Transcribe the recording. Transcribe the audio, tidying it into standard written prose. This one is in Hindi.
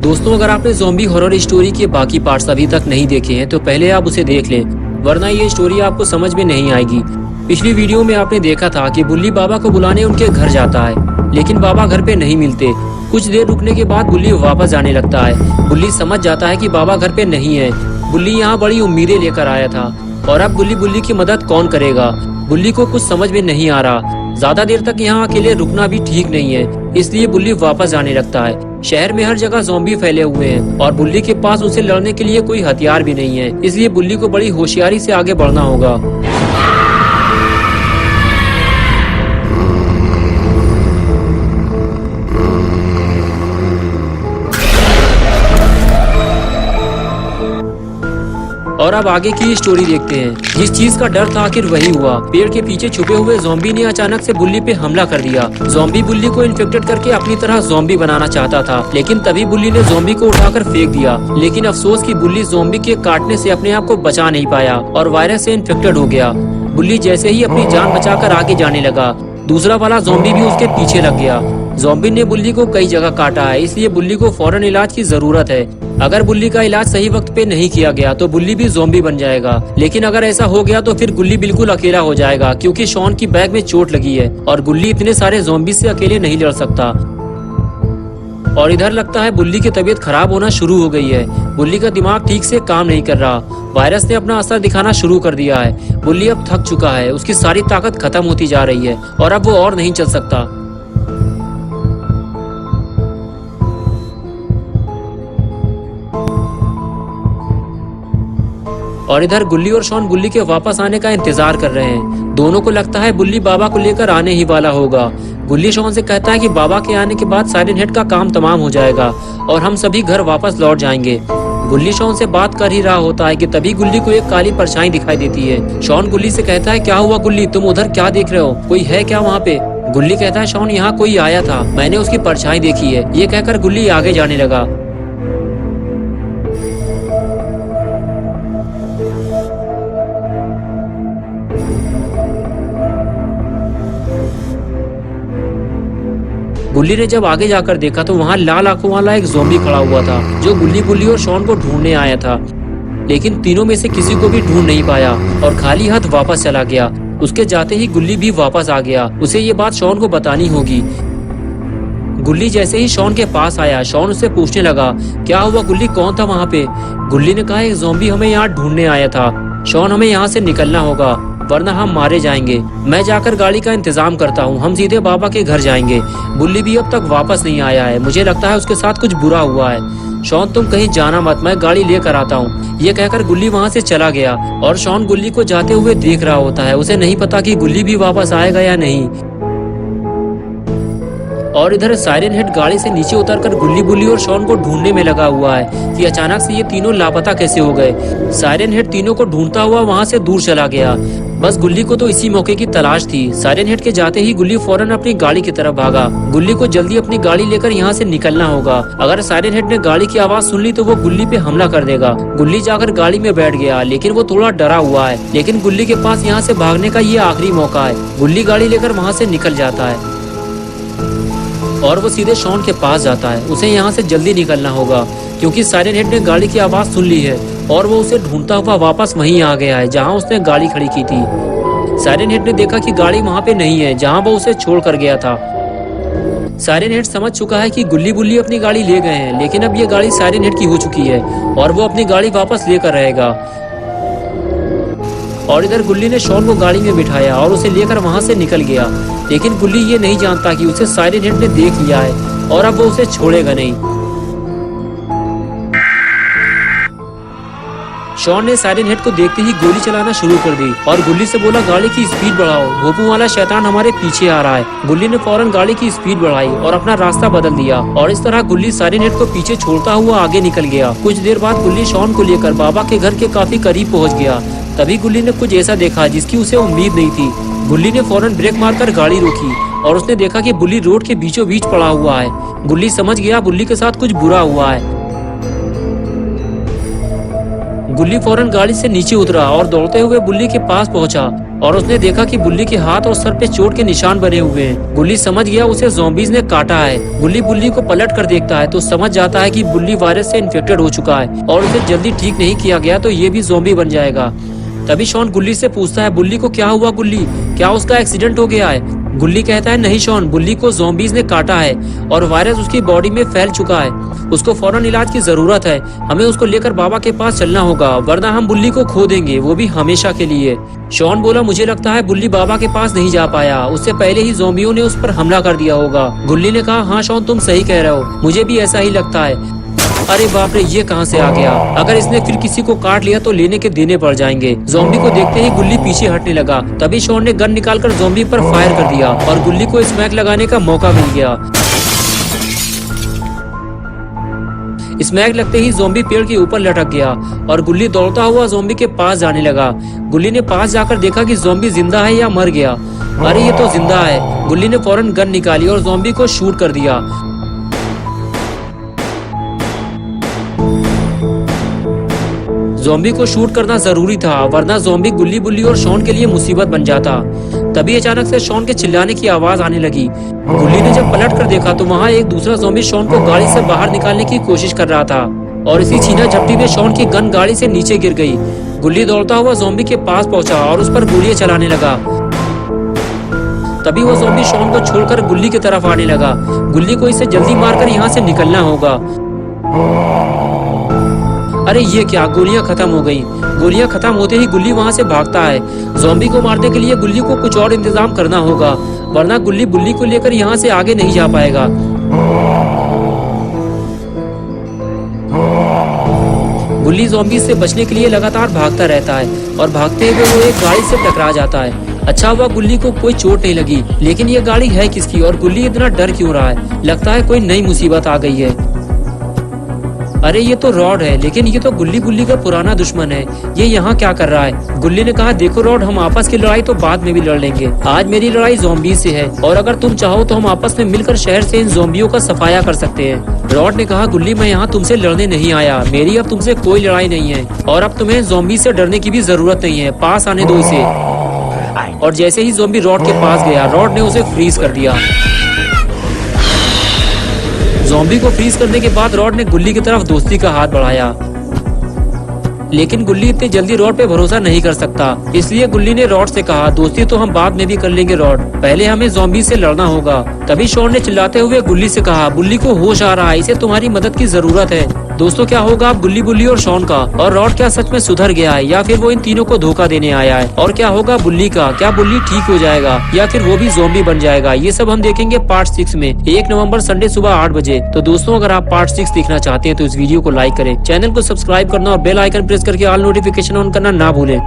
दोस्तों, अगर आपने ज़ॉम्बी हॉरर स्टोरी के बाकी पार्ट्स अभी तक नहीं देखे हैं तो पहले आप उसे देख लें, वरना ये स्टोरी आपको समझ में नहीं आएगी। पिछली वीडियो में आपने देखा था कि बुल्ली बाबा को बुलाने उनके घर जाता है, लेकिन बाबा घर पे नहीं मिलते। कुछ देर रुकने के बाद बुल्ली वापस जाने लगता है। बुल्ली समझ जाता है कि बाबा घर पे नहीं है। बुल्ली यहाँ बड़ी उम्मीदें लेकर आया था और अब बुल्ली की मदद कौन करेगा। बुल्ली को कुछ समझ में नहीं आ रहा। ज्यादा देर तक यहाँ अकेले रुकना भी ठीक नहीं है, इसलिए बुल्ली वापस जाने लगता है। शहर में हर जगह ज़ॉम्बी फैले हुए हैं और बुल्ली के पास उनसे लड़ने के लिए कोई हथियार भी नहीं है, इसलिए बुल्ली को बड़ी होशियारी से आगे बढ़ना होगा। और अब आगे की स्टोरी देखते हैं। जिस चीज का डर था आखिर वही हुआ। पेड़ के पीछे छुपे हुए ज़ॉम्बी ने अचानक से बुल्ली पे हमला कर दिया। ज़ॉम्बी बुल्ली को इन्फेक्टेड करके अपनी तरह ज़ॉम्बी बनाना चाहता था, लेकिन तभी बुल्ली ने ज़ॉम्बी को उठाकर फेंक दिया। लेकिन अफसोस कि बुल्ली ज़ॉम्बी के काटने से अपने आप को बचा नहीं पाया और वायरस से इन्फेक्टेड हो गया। बुल्ली जैसे ही अपनी जान बचाकर आगे जाने लगा, दूसरा वाला ज़ॉम्बी भी उसके पीछे लग गया। ज़ॉम्बी ने बुल्ली को कई जगह काटा है, इसलिए बुल्ली को फौरन इलाज की जरूरत है। अगर बुल्ली का इलाज सही वक्त पे नहीं किया गया तो बुल्ली भी ज़ॉम्बी बन जाएगा। लेकिन अगर ऐसा हो गया तो फिर गुल्ली बिल्कुल अकेला हो जाएगा, क्योंकि शॉन की बैग में चोट लगी है और गुल्ली इतने सारे ज़ॉम्बी से अकेले नहीं लड़ सकता। और इधर लगता है बुल्ली की तबीयत खराब होना शुरू हो गई है। बुल्ली का दिमाग ठीक से काम नहीं कर रहा। वायरस ने अपना असर दिखाना शुरू कर दिया है। बुल्ली अब थक चुका है, उसकी सारी ताकत खत्म होती जा रही है और अब वो और नहीं चल सकता। और इधर गुल्ली और शॉन बुल्ली के वापस आने का इंतजार कर रहे हैं। दोनों को लगता है बुल्ली बाबा को लेकर आने ही वाला होगा। गुल्ली शॉन से कहता है कि बाबा के आने के बाद साइरन हेड का काम तमाम हो जाएगा और हम सभी घर वापस लौट जाएंगे। गुल्ली शॉन से बात कर ही रहा होता है कि तभी गुल्ली को एक काली परछाई दिखाई देती है। शॉन गुल्ली से कहता है, क्या हुआ गुल्ली, तुम उधर क्या देख रहे हो, कोई है क्या वहाँ पे? गुल्ली कहता है, शॉन यहाँ कोई आया था, मैंने उसकी परछाई देखी है। ये कहकर गुल्ली आगे जाने लगा। गुल्ली ने जब आगे जाकर देखा तो वहाँ लाल आंखों वाला एक ज़ॉम्बी खड़ा हुआ था, जो गुल्ली बुल्ली और शॉन को ढूंढने आया था। लेकिन तीनों में से किसी को भी ढूंढ नहीं पाया और खाली हाथ वापस चला गया। उसके जाते ही गुल्ली भी वापस आ गया। उसे ये बात शॉन को बतानी होगी। गुल्ली जैसे ही शॉन के पास आया, शॉन उससे पूछने लगा, क्या हुआ गुल्ली, कौन था वहाँ पे? गुल्ली ने कहा, एक ज़ॉम्बी हमें यहाँ ढूंढने आया था। शॉन, हमें यहाँ से निकलना होगा वरना हम मारे जाएंगे। मैं जाकर गाड़ी का इंतजाम करता हूँ, हम सीधे बाबा के घर जाएंगे। बुल्ली भी अब तक वापस नहीं आया है, मुझे लगता है उसके साथ कुछ बुरा हुआ है। शॉन, तुम कहीं जाना मत, मैं गाड़ी लेकर आता हूँ। ये कहकर गुल्ली वहाँ से चला गया और शॉन गुल्ली को जाते हुए देख रहा होता है। उसे नहीं पता कि गुल्ली भी वापस आएगा या नहीं। और इधर साइरन हेड गाड़ी से नीचे उतरकर गुल्ली बुल्ली और शॉन को ढूंढने में लगा हुआ है कि अचानक से ये तीनों लापता कैसे हो गए। साइरन हेड तीनों को ढूंढता हुआ वहाँ से दूर चला गया। बस गुल्ली को तो इसी मौके की तलाश थी। साइरन हेड के जाते ही गुल्ली फौरन अपनी गाड़ी की तरफ भागा। गुल्ली को जल्दी अपनी गाड़ी लेकर यहाँ से निकलना होगा। अगर साइरन हेड ने गाड़ी की आवाज सुन ली तो वो गुल्ली पे हमला कर देगा। गुल्ली जाकर गाड़ी में बैठ गया, लेकिन वो थोड़ा डरा हुआ है। लेकिन गुल्ली के पास यहाँ से भागने का ये आखिरी मौका है। गुल्ली गाड़ी लेकर वहाँ से निकल जाता है और वो सीधे शॉन के पास जाता है। उसे यहाँ से जल्दी निकलना होगा क्योंकि साइरन हेड ने गाड़ी की आवाज सुन ली है और वो उसे ढूंढता हुआ वापस वहीं आ गया है जहाँ उसने गाड़ी खड़ी की थी। साइरन हेड ने देखा कि गाड़ी वहाँ पे नहीं है जहाँ वो उसे छोड़ कर गया था। साइरन हेड समझ चुका है कि गुल्ली बुल्ली अपनी गाड़ी ले गए हैं, लेकिन अब ये गाड़ी साइरन हेड की हो चुकी है और वो अपनी गाड़ी वापस लेकर रहेगा। और इधर गुल्ली ने शॉन को गाड़ी में बिठाया और उसे लेकर वहां से निकल गया। लेकिन गुल्ली ये नहीं जानता कि उसे साइरन हेड ने देख लिया है और अब वो उसे छोड़ेगा नहीं। शॉन ने साइरन हेड को देखते ही गोली चलाना शुरू कर दी और गुल्ली से बोला, गाड़ी की स्पीड बढ़ाओ, भोपू वाला शैतान हमारे पीछे आ रहा है। गुल्ली ने फौरन गाड़ी की स्पीड बढ़ाई और अपना रास्ता बदल दिया और इस तरह गुल्ली साइरन हेड को पीछे छोड़ता हुआ आगे निकल गया। कुछ देर बाद गुल्ली शॉन को लेकर बाबा के घर के काफी करीब पहुँच गया। तभी गुल्ली ने कुछ ऐसा देखा जिसकी उसे उम्मीद नहीं थी। गुल्ली ने फौरन ब्रेक मारकर गाड़ी रोकी और उसने देखा कि बुल्ली रोड के बीचों बीच पड़ा हुआ है। गुल्ली समझ गया बुल्ली के साथ कुछ बुरा हुआ है। गुल्ली फौरन गाड़ी से नीचे उतरा और दौड़ते हुए बुल्ली के पास पहुंचा और उसने देखा कि बुल्ली के हाथ और सर पे चोट के निशान बने हुए हैं। गुल्ली समझ गया उसे ज़ॉम्बीज ने काटा है। गुल्ली बुल्ली को पलट कर देखता है तो समझ जाता है कि बुल्ली वायरस से इन्फेक्टेड हो चुका है और उसे जल्दी ठीक नहीं किया गया तो ये भी ज़ॉम्बी बन जाएगा। तभी शॉन गुल्ली से पूछता है, बुल्ली को क्या हुआ गुल्ली, क्या उसका एक्सीडेंट हो गया है? गुल्ली कहता है, नहीं शॉन, बुल्ली को ज़ॉम्बीज ने काटा है और वायरस उसकी बॉडी में फैल चुका है। उसको फौरन इलाज की जरूरत है। हमें उसको लेकर बाबा के पास चलना होगा, वरना हम बुल्ली को खो देंगे, वो भी हमेशा के लिए। शॉन बोला, मुझे लगता है बुल्ली बाबा के पास नहीं जा पाया, उससे पहले ही ज़ॉम्बियों ने उस पर हमला कर दिया होगा। गुल्ली ने कहा, हाँ शॉन, तुम सही कह रहे हो, मुझे भी ऐसा ही लगता है। अरे बाप रे, ये कहाँ से आ गया? अगर इसने फिर किसी को काट लिया तो लेने के देने पड़ जाएंगे। ज़ॉम्बी को देखते ही गुल्ली पीछे हटने लगा। तभी शॉन ने गन निकालकर ज़ॉम्बी पर फायर कर दिया और गुल्ली को स्मैक लगाने का मौका मिल गया। स्मैक लगते ही ज़ॉम्बी पेड़ के ऊपर लटक गया और गुल्ली दौड़ता हुआ ज़ॉम्बी के पास जाने लगा। गुल्ली ने पास जाकर देखा कि ज़ॉम्बी जिंदा है या मर गया। अरे ये तो जिंदा है। गुल्ली ने फौरन गन निकाली और ज़ॉम्बी को शूट कर दिया। ज़ॉम्बी को शूट करना जरूरी था, वरना ज़ॉम्बी गुल्ली बुल्ली और शॉन के लिए मुसीबत बन जाता। तभी अचानक से शॉन के चिल्लाने की आवाज आने लगी। गुल्ली ने जब पलट कर देखा तो वहाँ एक दूसरा ज़ॉम्बी शॉन को गाड़ी से बाहर निकालने की कोशिश कर रहा था और इसी छीना झपटी में शॉन की गन गाड़ी से नीचे गिर गई। गुल्ली दौड़ता हुआ ज़ॉम्बी के पास पहुंचा और उस पर गोलियां चलाने लगा। तभी वो ज़ॉम्बी शॉन को छोड़कर गुल्ली की तरफ आने लगा। गुल्ली को इसे जल्दी मारकर यहाँ से निकलना होगा। अरे ये क्या, गोलियां खत्म हो गई। गोलियां खत्म होते ही गुल्ली वहां से भागता है। ज़ॉम्बी को मारने के लिए गुल्ली को कुछ और इंतजाम करना होगा, वरना गुल्ली बुल्ली को लेकर यहाँ से आगे नहीं जा पाएगा। गुल्ली ज़ॉम्बी से बचने के लिए लगातार भागता रहता है और भागते हुए वो एक गाड़ी से टकरा जाता है। अच्छा हुआ गुल्ली को कोई चोट नहीं लगी, लेकिन ये गाड़ी है किसकी और गुल्ली इतना डर क्यों रहा है? लगता है कोई नई मुसीबत आ गई है। अरे ये तो रॉड है, लेकिन ये तो गुल्ली बुल्ली का पुराना दुश्मन है। ये यहाँ क्या कर रहा है? गुल्ली ने कहा, देखो रॉड, हम आपस की लड़ाई तो बाद में भी लड़ लेंगे, आज मेरी लड़ाई ज़ॉम्बी से है और अगर तुम चाहो तो हम आपस में मिलकर शहर से इन ज़ॉम्बियों का सफाया कर सकते हैं। रॉड ने कहा, गुल्ली मैं यहाँ तुमसे लड़ने नहीं आया, मेरी अब तुमसे कोई लड़ाई नहीं है और अब तुम्हें ज़ॉम्बी से डरने की भी जरूरत नहीं है, पास आने दो इसे। और जैसे ही ज़ॉम्बी रॉड के पास गया, रॉड ने उसे फ्रीज कर दिया। ज़ॉम्बी को फ्रीज करने के बाद रॉड ने गुल्ली की तरफ दोस्ती का हाथ बढ़ाया, लेकिन गुल्ली इतनी जल्दी रॉड पे भरोसा नहीं कर सकता। इसलिए गुल्ली ने रॉड से कहा, दोस्ती तो हम बाद में भी कर लेंगे रॉड, पहले हमें ज़ॉम्बी से लड़ना होगा। तभी शॉन ने चिल्लाते हुए गुल्ली से कहा, बुल्ली को होश आ रहा है, इसे तुम्हारी मदद की जरूरत है। दोस्तों, क्या होगा अब गुल्ली बुल्ली और शॉन का? और रॉड क्या सच में सुधर गया है या फिर वो इन तीनों को धोखा देने आया है? और क्या होगा बुल्ली का? क्या बुल्ली ठीक हो जाएगा या फिर वो भी ज़ॉम्बी बन जाएगा? ये सब हम देखेंगे पार्ट 6 में, 1 नवंबर संडे सुबह 8 बजे। तो दोस्तों, अगर आप पार्ट 6 देखना चाहते हैं तो इस वीडियो को लाइक करें, चैनल को सब्सक्राइब करना और बेल आइकन प्रेस करके ऑल नोटिफिकेशन ऑन करना ना भूलें।